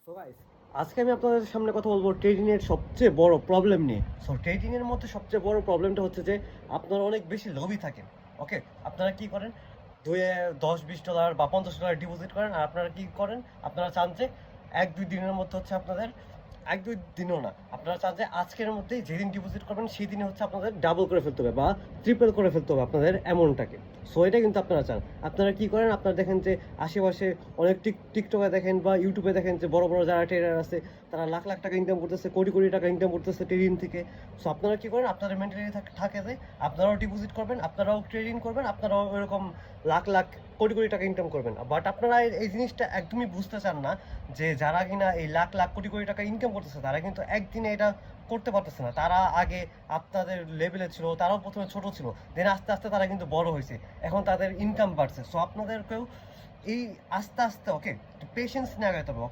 So guys, আজকে আমি আপনাদের সামনে কথা বলবো ট্রেডিং এর সবচেয়ে বড় প্রবলেম নিয়ে। সো ট্রেডিং এর মধ্যে সবচেয়ে বড় প্রবলেমটা হচ্ছে যে আপনারা অনেক বেশি লোভী থাকেন। ওকে, আপনারা কি করেন, দুয়ে $10-20 বা $50 ডিপোজিট করেন, আর আপনারা কি করেন, আপনারা চান যে 1-2 দিনের মধ্যে হচ্ছে আপনাদের 1-2 দিনও না, আপনারা চান যে আজকের মধ্যেই যেদিন ডিপোজিট করবেন সেই দিনে হচ্ছে আপনাদের ডাবল করে ফেলতে হবে বা ট্রিপল করে ফেলতে হবে আপনাদের অ্যামাউন্টটাকে। সো এটা কিন্তু আপনারা চান। আপনারা কি করেন, আপনারা দেখেন যে আশেপাশে অনেক টিকটকে দেখেন বা ইউটিউবে দেখেন যে বড় বড় যারা ট্রেডার আছে তারা লাখ লাখ টাকা ইনকাম করতেছে, কোটি কোটি টাকা ইনকাম করতেছে ট্রেডিং থেকে। সো আপনারা কি করেন, আপনাদের মেন্টালিটি থাকে যে আপনারাও ডিপোজিট করবেন, আপনারাও ট্রেডিং করবেন, আপনারাও এরকম লাখ লাখ কোটি কোটি টাকা ইনকাম করবেন। বাট আপনারা এই জিনিসটা একদমই বুঝতে চান না যে যারা কিনা এই লাখ লাখ কোটি কোটি টাকা ইনকাম করতেছে তারা কিন্তু একদিনে এটা করতে পারতেছে না। তারা আগে আপনাদের লেভেলে ছিল, তারাও প্রথমে ছোট ছিল, দেন আস্তে আস্তে তারা কিন্তু বড় হয়েছে, এখন তাদের ইনকাম বাড়ছে। সো আপনাদেরকেও এই আস্তে আস্তে ওকে পেশেন্স নিয়ে আগাতে হবে।